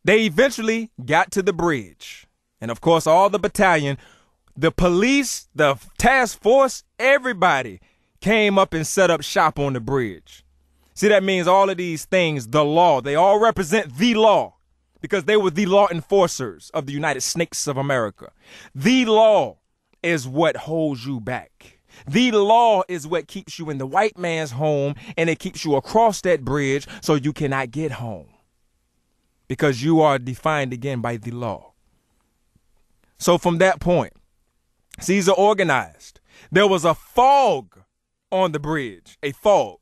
They eventually got to the bridge. And of course, all the battalion, the police, the task force, everybody came up and set up shop on the bridge. See, that means all of these things, the law, they all represent the law because they were the law enforcers of the United Snakes of America. The law is what holds you back. The law is what keeps you in the white man's home, and it keeps you across that bridge so you cannot get home because you are defined again by the law. So from that point, Caesar organized. There was a fog on the bridge, a fog.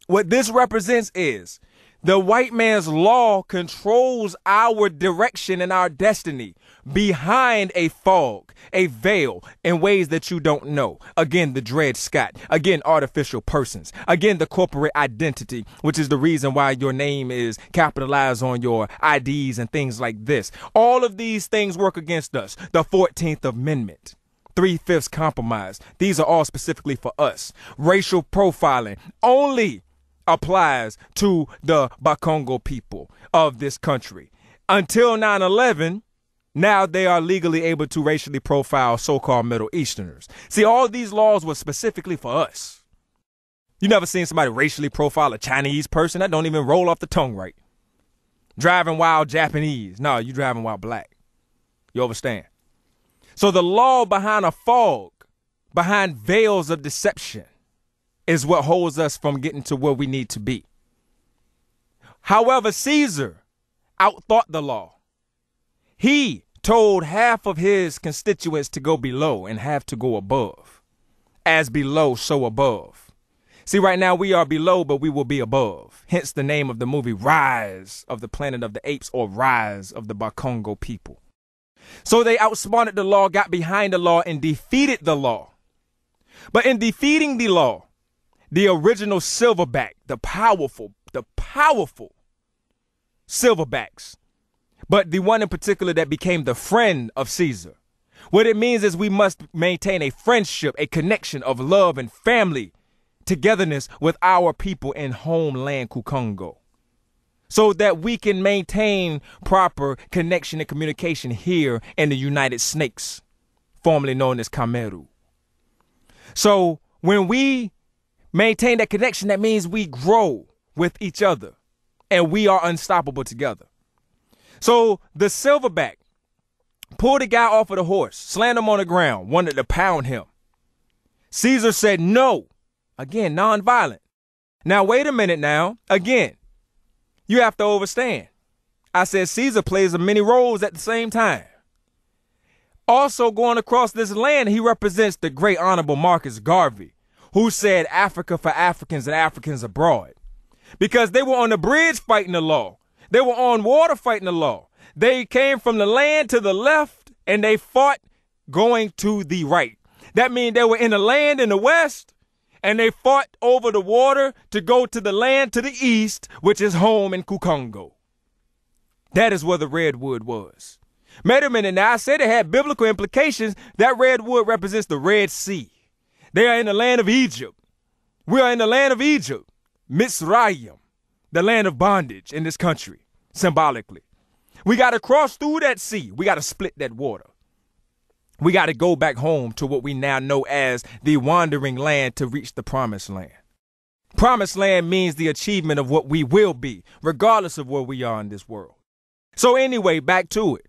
What this represents is the white man's law controls our direction and our destiny behind a fog, a veil, in ways that you don't know. Again, the Dred Scott. Again, artificial persons. Again, the corporate identity, which is the reason why your name is capitalized on your IDs and things like this. All of these things work against us. The 14th Amendment. 3/5 compromise. These are all specifically for us. Racial profiling only applies to the BA-KONGO people of this country. Until 9/11, now they are legally able to racially profile so-called Middle Easterners. See, all these laws were specifically for us. You never seen somebody racially profile a Chinese person? That don't even roll off the tongue right. Driving while Japanese. No, you driving while black. You understand? So the law behind a fog, behind veils of deception, is what holds us from getting to where we need to be. However, Caesar outthought the law. He told half of his constituents to go below and half to go above. As below, so above. See, right now we are below, but we will be above. Hence the name of the movie, Rise of the Planet of the Apes, or Rise of the BA-KONGO people. So they outsmarted the law, got behind the law, and defeated the law. But in defeating the law, the original silverback, the powerful silverbacks, but the one in particular that became the friend of Caesar. What it means is we must maintain a friendship, a connection of love and family, togetherness with our people in homeland Mu-Kongo, so that we can maintain proper connection and communication here in the United Snakes, formerly known as Cameroon. So when we maintain that connection, that means we grow with each other and we are unstoppable together. So the silverback pulled a guy off of the horse, slammed him on the ground, wanted to pound him. Caesar said no. Again, nonviolent. Now, wait a minute now. Again, you have to understand. I said Caesar plays many roles at the same time. Also going across this land, he represents the great honorable Marcus Garvey, who said Africa for Africans and Africans abroad. Because they were on the bridge fighting the law. They were on water fighting the law. They came from the land to the left and they fought going to the right. That means they were in the land in the west and they fought over the water to go to the land to the east, which is home in Mu-Kongo. That is where the redwood was. Wait a minute now, I said it had biblical implications. That redwood represents the Red Sea. They are in the land of Egypt. We are in the land of Egypt, Mitzrayim, the land of bondage in this country, symbolically. We got to cross through that sea. We got to split that water. We got to go back home to what we now know as the wandering land to reach the promised land. Promised land means the achievement of what we will be, regardless of where we are in this world. So anyway, back to it.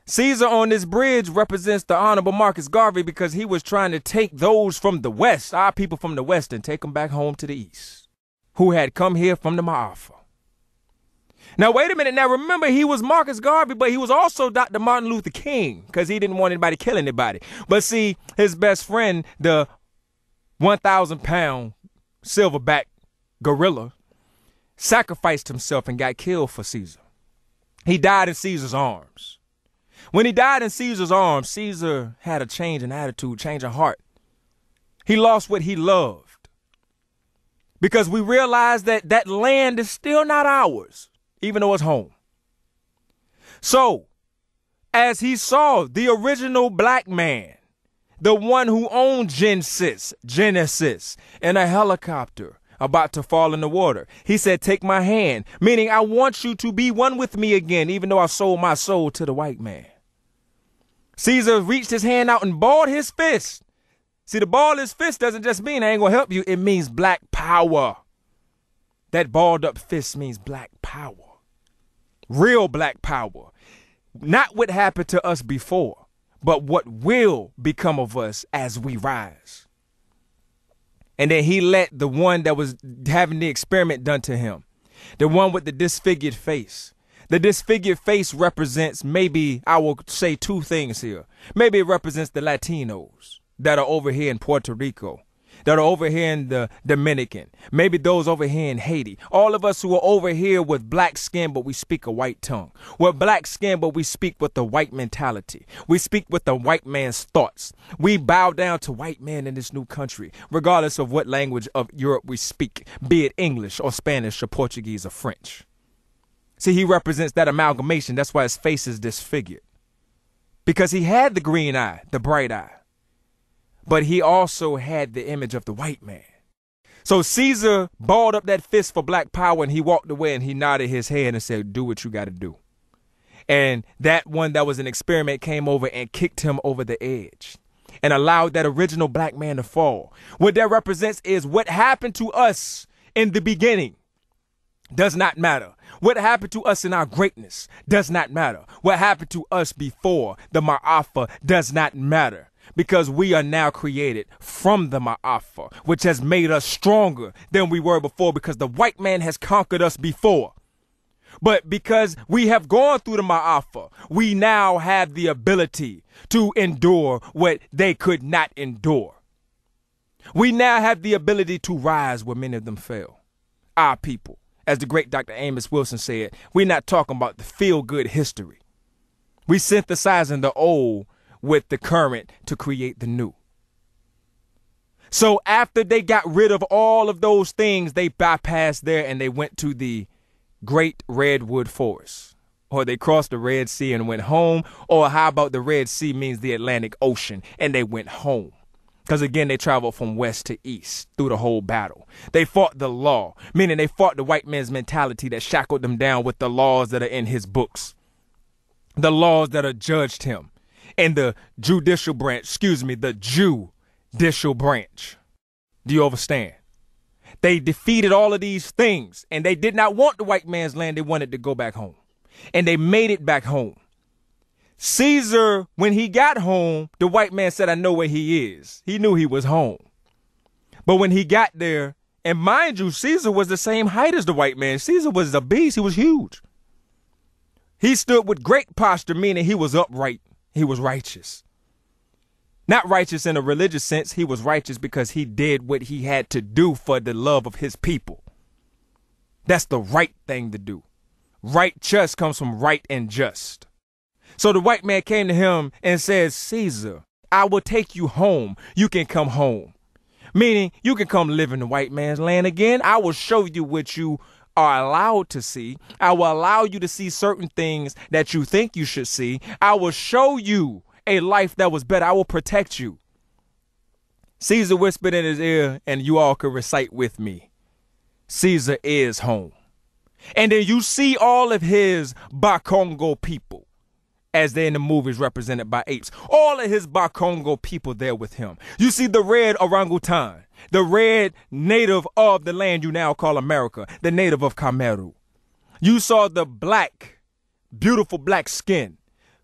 Caesar on this bridge represents the honorable Marcus Garvey because he was trying to take those from the west, our people from the west, and take them back home to the east, who had come here from the Ma'afa. Now, wait a minute. Now, remember, he was Marcus Garvey, but he was also Dr. Martin Luther King because he didn't want anybody to kill anybody. But see, his best friend, the 1,000-pound silverback gorilla, sacrificed himself and got killed for Caesar. He died in Caesar's arms. When he died in Caesar's arms, Caesar had a change in attitude, change of heart. He lost what he loved because we realized that that land is still not ours, even though it's home. So, as he saw the original black man, the one who owned Genesis in a helicopter, about to fall in the water. He said, take my hand, meaning I want you to be one with me again, even though I sold my soul to the white man. Caesar reached his hand out and balled his fist. See, the ball his fist doesn't just mean I ain't gonna help you. It means black power. That balled up fist means black power. Real black power. Not what happened to us before, but what will become of us as we rise. And then he let the one that was having the experiment done to him, the one with the disfigured face. The disfigured face represents, maybe I will say two things here. Maybe it represents the Latinos that are over here in Puerto Rico, that are over here in the Dominican, maybe those over here in Haiti. All of us who are over here with black skin, but we speak a white tongue. We're black skin, but we speak with the white mentality. We speak with the white man's thoughts. We bow down to white men in this new country, regardless of what language of Europe we speak, be it English or Spanish or Portuguese or French. See, he represents that amalgamation. That's why his face is disfigured. Because he had the green eye, the bright eye. But he also had the image of the white man. So Caesar balled up that fist for black power, and he walked away and he nodded his head and said, do what you got to do. And that one that was an experiment came over and kicked him over the edge and allowed that original black man to fall. What that represents is what happened to us in the beginning does not matter. What happened to us in our greatness does not matter. What happened to us before the Ma'afa does not matter. Because we are now created from the Ma'afa, which has made us stronger than we were before, because the white man has conquered us before. But because we have gone through the Ma'afa, we now have the ability to endure what they could not endure. We now have the ability to rise where many of them fell. Our people, as the great Dr. Amos Wilson said, we're not talking about the feel-good history. We synthesizing the old with the current to create the new. So after they got rid of all of those things, they bypassed there and they went to the Great Redwood Forest. Or they crossed the Red Sea and went home. Or how about the Red Sea means the Atlantic Ocean, and they went home. Because again, they traveled from west to east through the whole battle. They fought the law, meaning they fought the white man's mentality that shackled them down with the laws that are in his books. The laws that are judged him. And the judicial branch, the judicial branch. Do you understand? They defeated all of these things, and they did not want the white man's land. They wanted to go back home, and they made it back home. Caesar, when he got home, the white man said, I know where he is. He knew he was home. But when he got there, and mind you, Caesar was the same height as the white man. Caesar was a beast. He was huge. He stood with great posture, meaning he was upright. He was righteous. Not righteous in a religious sense. He was righteous because he did what he had to do for the love of his people. That's the right thing to do. Righteous comes from right and just. So the white man came to him and says, Caesar, I will take you home. You can come home. Meaning you can come live in the white man's land again. I will show you what you are allowed to see. I will allow you to see certain things that you think you should see. I will show you a life that was better. I will protect you. Caesar whispered in his ear, and you all could recite with me. Caesar is home. And then you see all of his BA-KONGO people, as they're in the movies represented by apes. All of his BA-KONGO people there with him. You see the red orangutan, the red native of the land you now call America, the native of Cameroon. You saw the black, beautiful black skin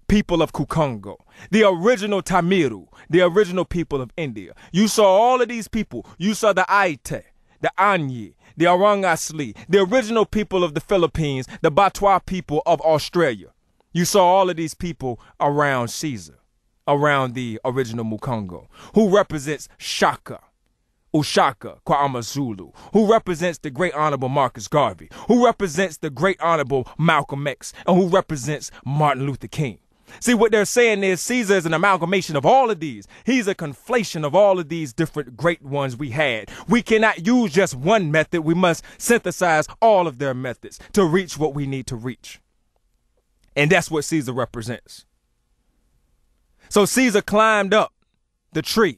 people of Mu-Kongo, the original Tamiru, the original people of India. You saw all of these people. You saw the Aite, the Anyi, the Orang Asli, the original people of the Philippines, the Batwa people of Australia. You saw all of these people around Caesar, around the original Mu-Kongo, who represents Shaka, Ushaka Kwa'amazulu, who represents the great honorable Marcus Garvey, who represents the great honorable Malcolm X, and who represents Martin Luther King. See, what they're saying is Caesar is an amalgamation of all of these. He's a conflation of all of these different great ones we had. We cannot use just one method. We must synthesize all of their methods to reach what we need to reach. And that's what Caesar represents. So Caesar climbed up the tree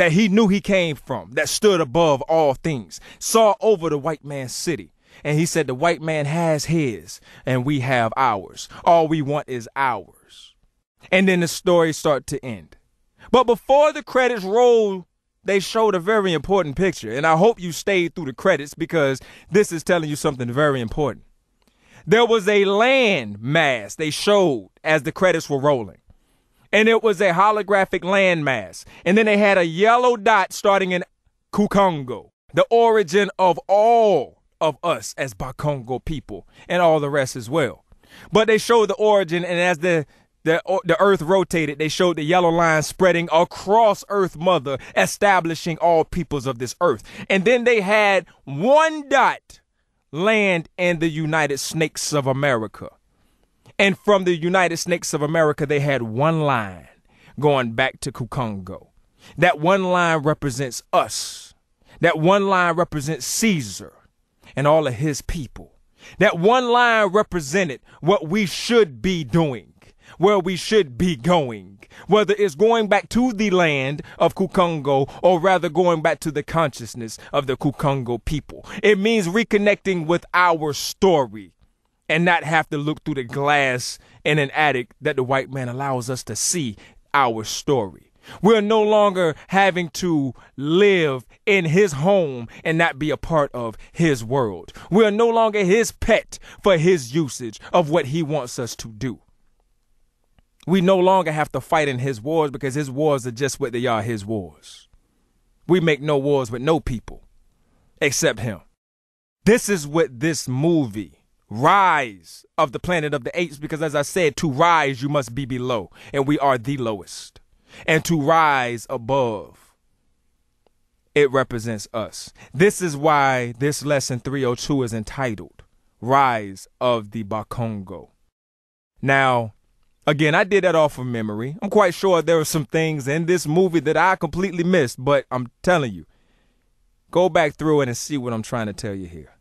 that he knew he came from, that stood above all things, saw over the white man's city. And he said, the white man has his and we have ours. All we want is ours. And then the story started to end. But before the credits roll, they showed a very important picture. And I hope you stayed through the credits because this is telling you something very important. There was a land mass they showed as the credits were rolling. And it was a holographic land mass. And then they had a yellow dot starting in Mu-Kongo, the origin of all of us as BA-KONGO people and all the rest as well. But they showed the origin, and as the earth rotated, they showed the yellow line spreading across Earth Mother, establishing all peoples of this earth. And then they had one dot land in the United Snakes of America. And from the United Snakes of America, they had one line going back to Mu-Kongo. That one line represents us. That one line represents Caesar and all of his people. That one line represented what we should be doing, where we should be going, whether it's going back to the land of Mu-Kongo or rather going back to the consciousness of the Mu-Kongo people. It means reconnecting with our story and not have to look through the glass in an attic that the white man allows us to see our story. We're no longer having to live in his home and not be a part of his world. We're no longer his pet for his usage of what he wants us to do. We no longer have to fight in his wars because his wars are just what they are, his wars. We make no wars with no people except him. This is what this movie, Rise of the Planet of the Apes, because as I said, to rise, you must be below, and we are the lowest. And to rise above, it represents us. This is why this lesson 302 is entitled Rise of the BA-KONGO. Now, again, I did that off of memory. I'm quite sure there were some things in this movie that I completely missed, but I'm telling you, go back through it and see what I'm trying to tell you here.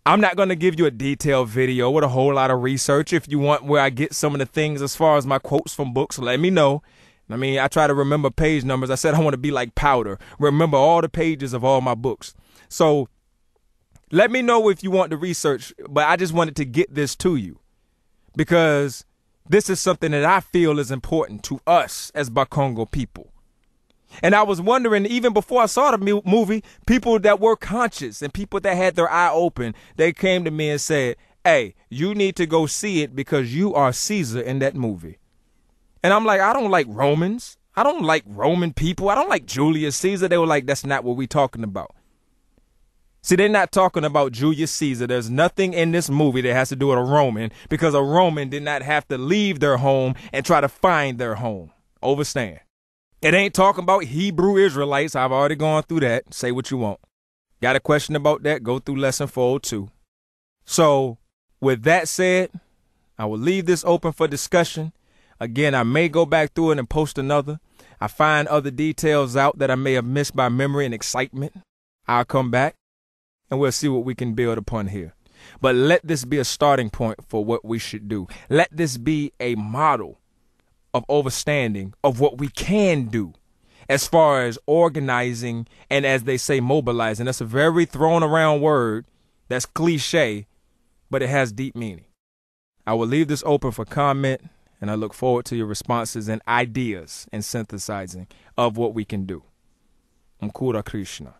I'm not going to give you a detailed video with a whole lot of research. If you want where I get some of the things as far as my quotes from books, let me know. I mean, I try to remember page numbers. I said I want to be like powder. Remember all the pages of all my books. So let me know if you want the research, but I just wanted to get this to you because this is something that I feel is important to us as BA-KONGO people. And I was wondering, even before I saw the movie, people that were conscious and people that had their eye open, they came to me and said, hey, you need to go see it because you are Caesar in that movie. And I'm like, I don't like Romans. I don't like Roman people. I don't like Julius Caesar. They were like, that's not what we're talking about. See, they're not talking about Julius Caesar. There's nothing in this movie that has to do with a Roman because a Roman did not have to leave their home and try to find their home. Overstand. It ain't talking about Hebrew Israelites. I've already gone through that. Say what you want. Got a question about that? Go through lesson 402. So with that said, I will leave this open for discussion. Again, I may go back through it and post another. I find other details out that I may have missed by memory and excitement. I'll come back and we'll see what we can build upon here. But let this be a starting point for what we should do. Let this be a model of understanding of what we can do as far as organizing and, as they say, mobilizing. That's a very thrown around word that's cliche, but it has deep meaning. I will leave this open for comment, and I look forward to your responses and ideas and synthesizing of what we can do. MKuu-RA Krishna.